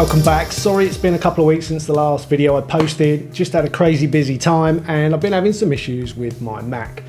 welcome back. Sorry it's been a couple of weeks since the last video I posted. Just had a crazy busy time and I've been having some issues with my Mac.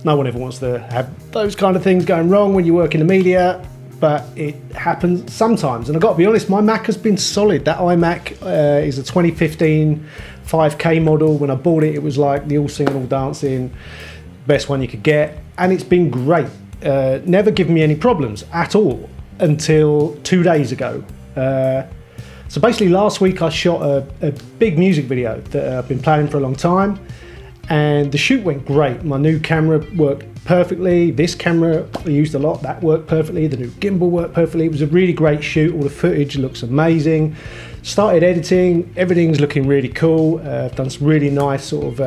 No one ever wants to have those kind of things going wrong when you work in the media, but it happens sometimes. And I've got to be honest, my Mac has been solid. That iMac is a 2015 5K model. When I bought it, it was like the all singing, all dancing, best one you could get. And it's been great. Never given me any problems at all until 2 days ago. So basically last week I shot a big music video that I've been planning for a long time, and the shoot went great. My new camera worked perfectly. This camera I used a lot, that worked perfectly. The new gimbal worked perfectly. It was a really great shoot. All the footage looks amazing. Started editing, everything's looking really cool. I've done some really nice sort of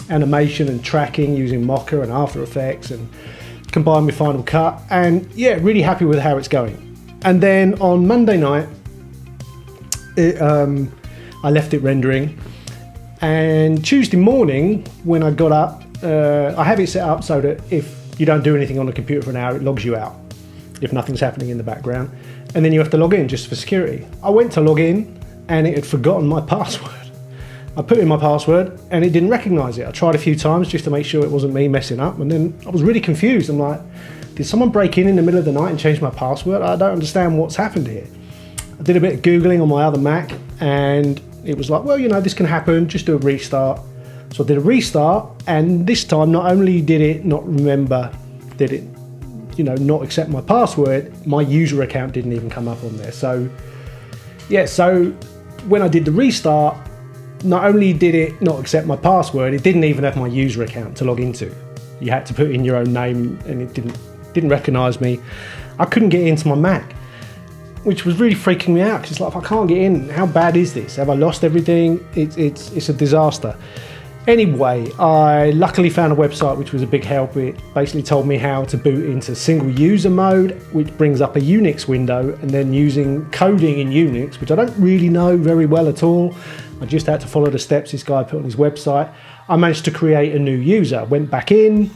animation and tracking using Mocha and After Effects and combined with Final Cut, and yeah, really happy with how it's going. And then on Monday night, I left it rendering, and Tuesday morning when I got up, I have it set up so that if you don't do anything on the computer for an hour, it logs you out if nothing's happening in the background, and then you have to log in just for security. I went to log in and it had forgotten my password. I put in my password and it didn't recognize it. I tried a few times just to make sure it wasn't me messing up, and then I was really confused. I'm like, did someone break in the middle of the night and change my password? I don't understand what's happened here. I did a bit of Googling on my other Mac and it was like, well, you know, this can happen, just do a restart. So I did a restart, and this time not only did it not remember, did it, you know, not accept my password, my user account didn't even come up on there. So yeah, so when I did the restart, not only did it not accept my password, it didn't even have my user account to log into. You had to put in your own name and it didn't recognize me. I couldn't get into my Mac, which was really freaking me out, because it's like, if I can't get in, how bad is this? Have I lost everything? It's a disaster. Anyway, I luckily found a website which was a big help. It basically told me how to boot into single user mode, which brings up a Unix window, and then using coding in Unix, which I don't really know very well at all. I just had to follow the steps this guy put on his website. I managed to create a new user, went back in,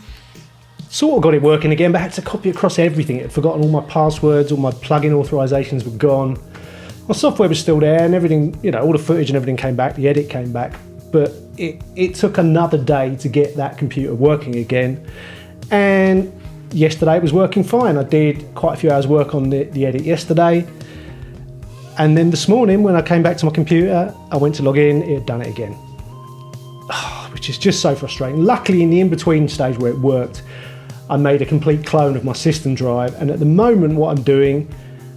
sort of got it working again, but I had to copy across everything. It had forgotten all my passwords, all my plugin authorizations were gone. My software was still there and everything, you know, all the footage and everything came back, the edit came back, but it took another day to get that computer working again. And yesterday it was working fine. I did quite a few hours work on the edit yesterday. And then this morning when I came back to my computer, I went to log in, it had done it again. Which is just so frustrating. Luckily in the in-between stage where it worked, I made a complete clone of my system drive, and at the moment what I'm doing,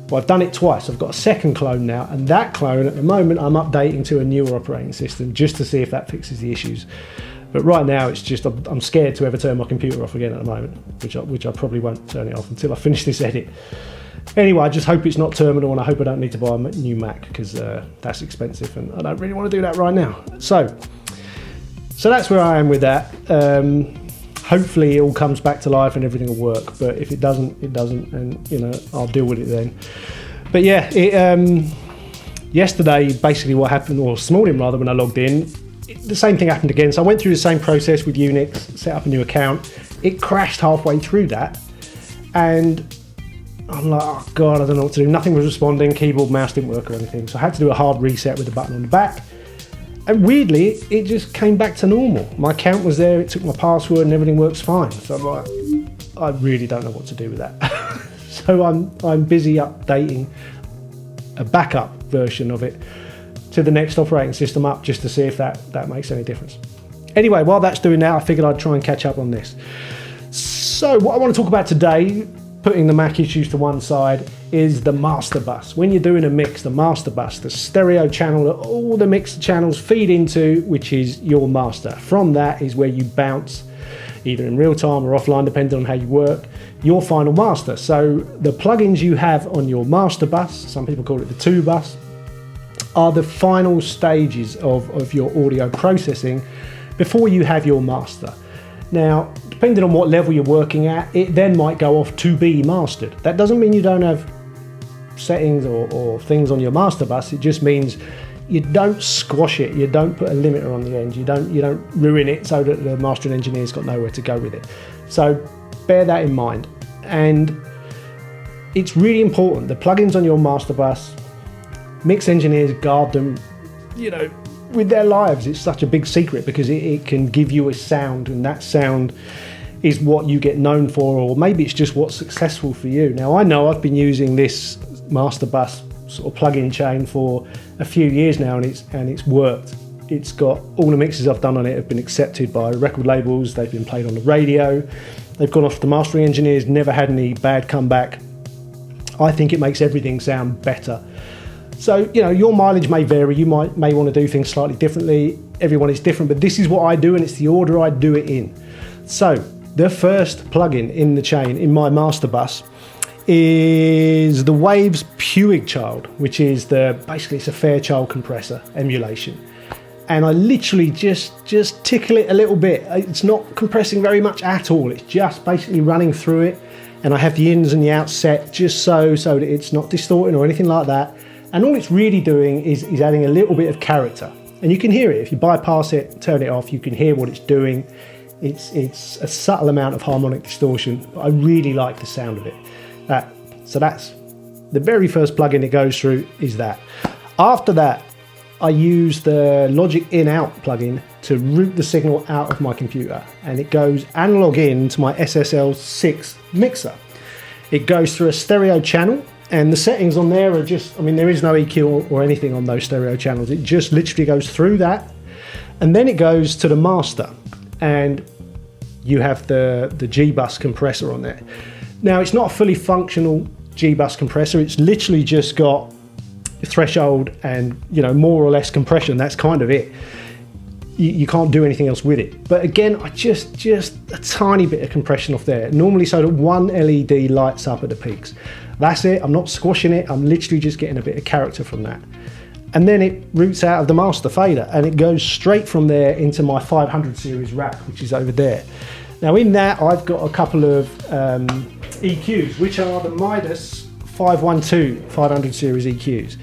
well, I've done it twice. I've got a second clone now, and that clone at the moment I'm updating to a newer operating system just to see if that fixes the issues. But right now it's just, I'm scared to ever turn my computer off again at the moment, which I probably won't turn it off until I finish this edit. Anyway, I just hope it's not terminal, and I hope I don't need to buy a new Mac, because that's expensive and I don't really want to do that right now. So that's where I am with that. Hopefully it all comes back to life and everything will work, but if it doesn't, it doesn't, and you know, I'll deal with it then. But yeah, yesterday basically what happened, or this morning rather, when I logged in, the same thing happened again. So I went through the same process with Unix, set up a new account. It crashed halfway through that, and I'm like, oh God, I don't know what to do. Nothing was responding, keyboard, mouse didn't work or anything. So I had to do a hard reset with the button on the back. And weirdly, it just came back to normal. My account was there, it took my password and everything works fine. So I'm like, I really don't know what to do with that. So I'm busy updating a backup version of it to the next operating system up, just to see if that makes any difference. Anyway, while that's doing that, I figured I'd try and catch up on this. So what I want to talk about today, putting the Mac issues to one side, is the master bus. When you're doing a mix, the master bus, the stereo channel that all the mixer channels feed into, which is your master. From that is where you bounce, either in real time or offline, depending on how you work, your final master. So the plugins you have on your master bus, some people call it the 2 bus, are the final stages of your audio processing before you have your master. Now, depending on what level you're working at, it then might go off to be mastered. That doesn't mean you don't have settings or things on your master bus. It just means you don't squash it, you don't put a limiter on the end, you don't ruin it so that the mastering engineer's got nowhere to go with it. So bear that in mind. And it's really important, the plugins on your master bus mix engineers guard them, with their lives. It's such a big secret because it can give you a sound, and that sound is what you get known for, or maybe it's just what's successful for you. Now, I know I've been using this master bus sort of plug-in chain for a few years now, and it's worked. It's got all the mixes I've done on it have been accepted by record labels. They've been played on the radio. They've gone off to mastering engineers, never had any bad comeback. I think it makes everything sound better. So, your mileage may vary. You may want to do things slightly differently. Everyone is different, but this is what I do, and it's the order I do it in. So, the first plugin in the chain in my master bus is the Waves Puig Child, which is basically it's a Fairchild compressor emulation. And I literally just tickle it a little bit. It's not compressing very much at all. It's just basically running through it. And I have the ins and the outs set just so that it's not distorting or anything like that. And all it's really doing is adding a little bit of character. And you can hear it. If you bypass it, turn it off, you can hear what it's doing. It's a subtle amount of harmonic distortion, but I really like the sound of it. So that's the very first plugin it goes through is that. After that, I use the Logic InOut plugin to route the signal out of my computer, and it goes analog in to my SSL6 mixer. It goes through a stereo channel, and the settings on there are there is no EQ or anything on those stereo channels. It just literally goes through that, and then it goes to the master, and you have the G-Bus compressor on there. Now, it's not a fully functional G-Bus compressor. It's literally just got threshold and more or less compression. That's kind of it. You can't do anything else with it. But again, I just a tiny bit of compression off there, normally so that one LED lights up at the peaks. That's it. I'm not squashing it. I'm literally just getting a bit of character from that. And then it routes out of the master fader, and it goes straight from there into my 500 series rack, which is over there. Now, in that, I've got a couple of EQs, which are the Midas 512 500 series EQs.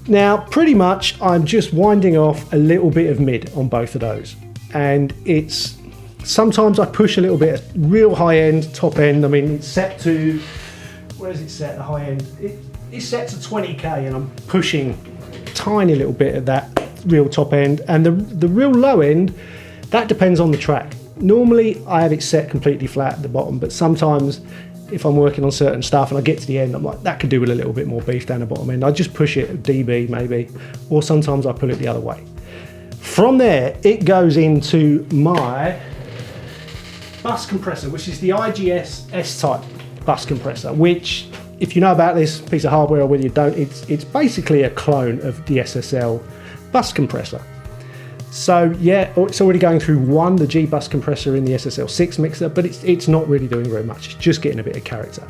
Now, pretty much I'm just winding off a little bit of mid on both of those, and it's sometimes I push a little bit of real high end, top end. It's set to, where is it set, the high end? It's set to 20k, and I'm pushing a tiny little bit of that real top end, and the real low end, that depends on the track. Normally I have it set completely flat at the bottom, but sometimes if I'm working on certain stuff and I get to the end, I'm like, that could do with a little bit more beef down the bottom end. I just push it a dB maybe, or sometimes I pull it the other way. From there, it goes into my bus compressor, which is the IGS S-type bus compressor, which, if you know about this piece of hardware or whether you don't, it's basically a clone of the SSL bus compressor. So yeah, it's already going through the G-Bus compressor in the SSL6 mixer, but it's not really doing very much. It's just getting a bit of character.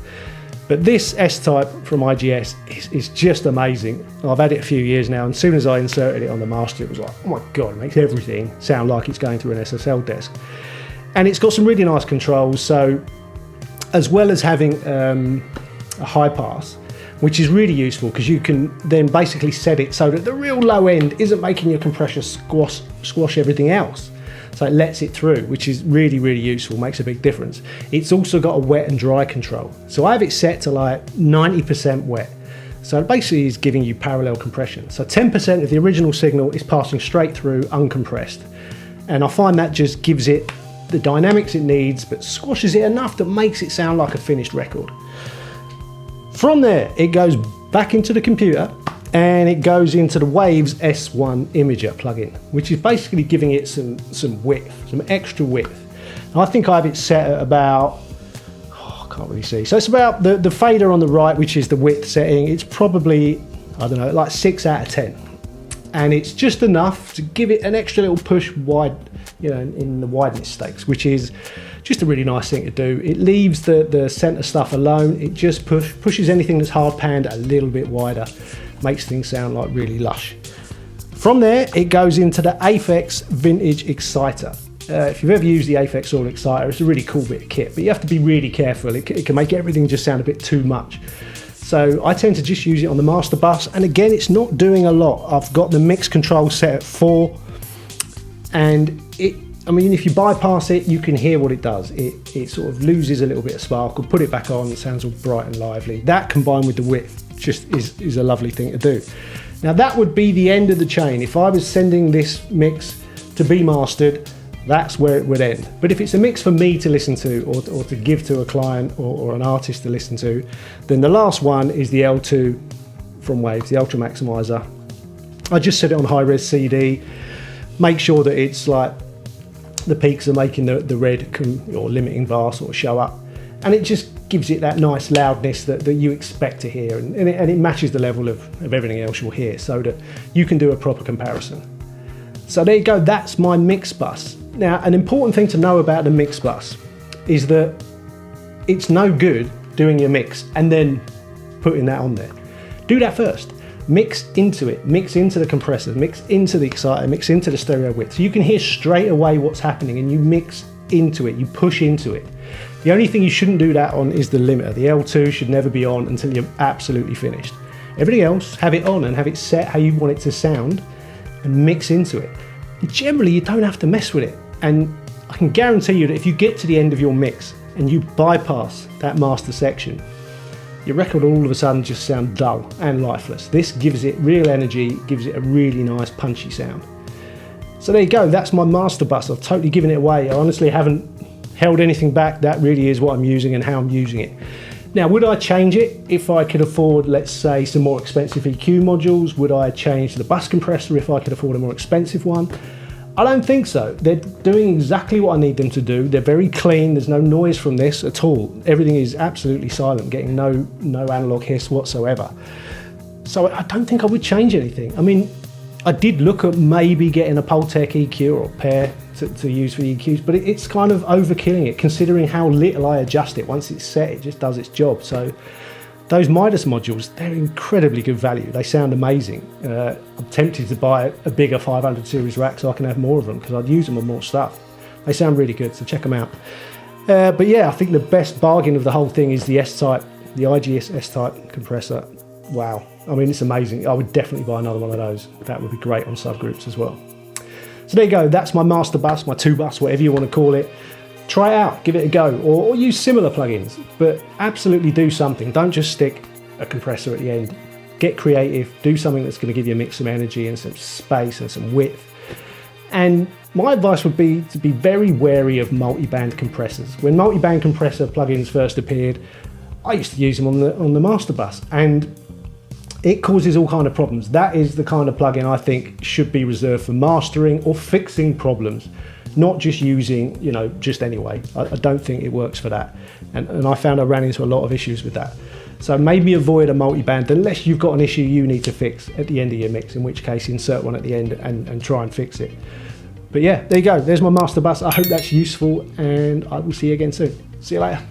But this S-Type from IGS is just amazing. I've had it a few years now, and as soon as I inserted it on the master, it was like, oh my God, it makes everything sound like it's going through an SSL desk. And it's got some really nice controls. So as well as having a high pass, which is really useful because you can then basically set it so that the real low end isn't making your compressor squash everything else. So it lets it through, which is really, really useful, makes a big difference. It's also got a wet and dry control. So I have it set to like 90% wet. So it basically is giving you parallel compression. So 10% of the original signal is passing straight through uncompressed. And I find that just gives it the dynamics it needs, but squashes it enough that makes it sound like a finished record. From there, it goes back into the computer and it goes into the Waves S1 Imager plugin, which is basically giving it some width, some extra width. And I think I have it set at about, I can't really see. So it's about the fader on the right, which is the width setting. It's probably, I don't know, like 6 out of 10. And it's just enough to give it an extra little push wide, in the wideness stakes, which is just a really nice thing to do. It leaves the center stuff alone. It just pushes anything that's hard panned a little bit wider, makes things sound like really lush. From there, it goes into the Aphex Vintage Exciter. If you've ever used the Aphex All Exciter, it's a really cool bit of kit, but you have to be really careful. It can make everything just sound a bit too much. So I tend to just use it on the master bus, and again, it's not doing a lot. I've got the mix control set at 4, and if you bypass it, you can hear what it does. It sort of loses a little bit of sparkle, put it back on, it sounds all bright and lively. That combined with the width just is a lovely thing to do. Now that would be the end of the chain. If I was sending this mix to be mastered, that's where it would end. But if it's a mix for me to listen to, or to give to a client or an artist to listen to, then the last one is the L2 from Waves, the Ultra Maximizer. I just set it on high-res CD, make sure that it's like the peaks are making the red or limiting bar sort of show up, and it just gives it that nice loudness that you expect to hear, and it matches the level of everything else you'll hear, so that you can do a proper comparison. So there you go, that's my mix bus. Now, an important thing to know about the mix bus is that it's no good doing your mix and then putting that on there. Do that first. Mix into it, mix into the compressor, mix into the exciter, mix into the stereo width. So you can hear straight away what's happening, and you mix into it, you push into it. The only thing you shouldn't do that on is the limiter. The L2 should never be on until you're absolutely finished. Everything else, have it on and have it set how you want it to sound, and mix into it. And generally, you don't have to mess with it. And I can guarantee you that if you get to the end of your mix and you bypass that master section, your record will all of a sudden just sound dull and lifeless. This gives it real energy, gives it a really nice punchy sound. So there you go, that's my master bus. I've totally given it away. I honestly haven't held anything back. That really is what I'm using and how I'm using it. Now, would I change it if I could afford, let's say, some more expensive EQ modules? Would I change the bus compressor if I could afford a more expensive one? I don't think so. They're doing exactly what I need them to do. They're very clean. There's no noise from this at all. Everything is absolutely silent, getting no analog hiss whatsoever. So I don't think I would change anything. I mean, I did look at maybe getting a Pultec EQ or pair to use for the EQs, but it's kind of overkilling it, considering how little I adjust it. Once it's set, it just does its job. So those Midas modules, they're incredibly good value. They sound amazing. I'm tempted to buy a bigger 500 series rack so I can have more of them, because I'd use them on more stuff. They sound really good, so check them out. But yeah, I think the best bargain of the whole thing is the S-Type, the IGS S-Type compressor. Wow, I mean, it's amazing. I would definitely buy another one of those. That would be great on subgroups as well. So there you go, that's my master bus, my 2-bus, whatever you want to call it. Try it out, give it a go, or use similar plugins, but absolutely do something. Don't just stick a compressor at the end. Get creative, do something that's going to give your mix some energy and some space and some width. And my advice would be to be very wary of multi-band compressors. When multi-band compressor plugins first appeared, I used to use them on the master bus, and it causes all kind of problems. That is the kind of plugin I think should be reserved for mastering or fixing problems, not just using, just anyway. I don't think it works for that. And I found I ran into a lot of issues with that. So maybe avoid a multi-band unless you've got an issue you need to fix at the end of your mix, in which case insert one at the end and try and fix it. But yeah, there you go. There's my master bus. I hope that's useful, and I will see you again soon. See you later.